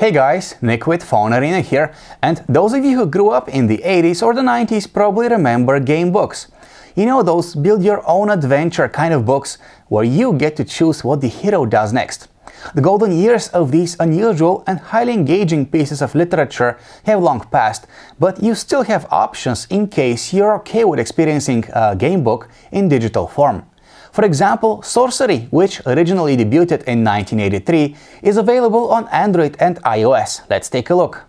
Hey guys, Nick with PhoneArena here, and those of you who grew up in the 80s or the 90s probably remember game books. You know, those build-your-own-adventure kind of books where you get to choose what the hero does next. The golden years of these unusual and highly engaging pieces of literature have long passed, but you still have options in case you're okay with experiencing a game book in digital form. For example, Sorcery, which originally debuted in 1983, is available on Android and iOS. Let's take a look.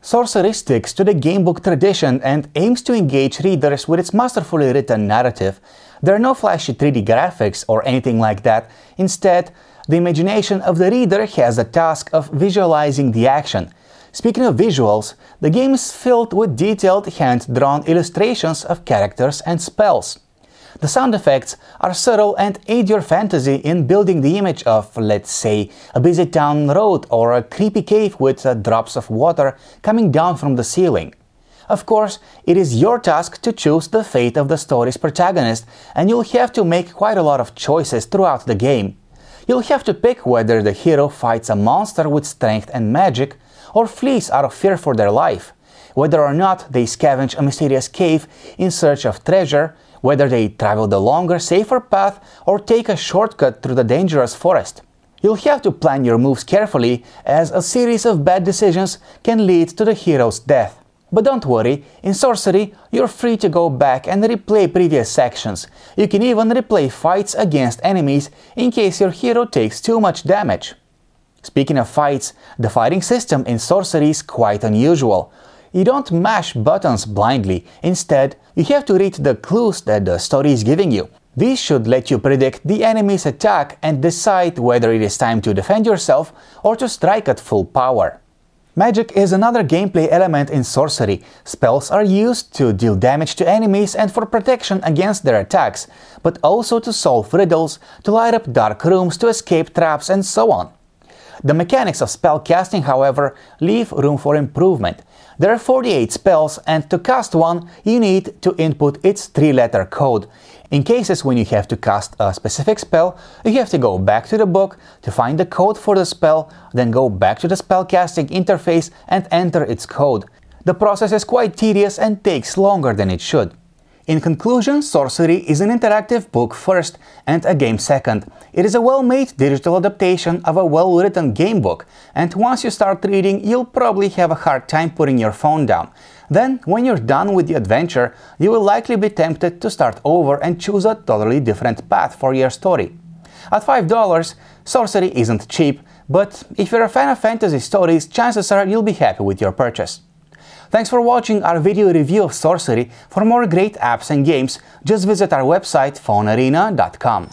Sorcery sticks to the gamebook tradition and aims to engage readers with its masterfully written narrative. There are no flashy 3D graphics or anything like that. Instead, the imagination of the reader has the task of visualizing the action. Speaking of visuals, the game is filled with detailed hand-drawn illustrations of characters and spells. The sound effects are subtle and aid your fantasy in building the image of, let's say, a busy town road or a creepy cave with drops of water coming down from the ceiling. Of course, it is your task to choose the fate of the story's protagonist, and you'll have to make quite a lot of choices throughout the game. You'll have to pick whether the hero fights a monster with strength and magic, or flees out of fear for their life, whether or not they scavenge a mysterious cave in search of treasure, whether they travel the longer, safer path or take a shortcut through the dangerous forest. You'll have to plan your moves carefully, as a series of bad decisions can lead to the hero's death. But don't worry, in Sorcery, you're free to go back and replay previous sections. You can even replay fights against enemies in case your hero takes too much damage. Speaking of fights, the fighting system in Sorcery is quite unusual. You don't mash buttons blindly. Instead, you have to read the clues that the story is giving you. These should let you predict the enemy's attack and decide whether it is time to defend yourself or to strike at full power. Magic is another gameplay element in Sorcery. Spells are used to deal damage to enemies and for protection against their attacks, but also to solve riddles, to light up dark rooms, to escape traps, and so on. The mechanics of spell casting, however, leave room for improvement. There are 48 spells, and to cast one, you need to input its 3-letter code. In cases when you have to cast a specific spell, you have to go back to the book to find the code for the spell, then go back to the spellcasting interface and enter its code. The process is quite tedious and takes longer than it should. In conclusion, Sorcery is an interactive book first and a game second. It is a well-made digital adaptation of a well-written game book, and once you start reading, you'll probably have a hard time putting your phone down. Then, when you're done with the adventure, you will likely be tempted to start over and choose a totally different path for your story. At $5, Sorcery isn't cheap, but if you're a fan of fantasy stories, chances are you'll be happy with your purchase. Thanks for watching our video review of Sorcery. For more great apps and games, just visit our website phonearena.com.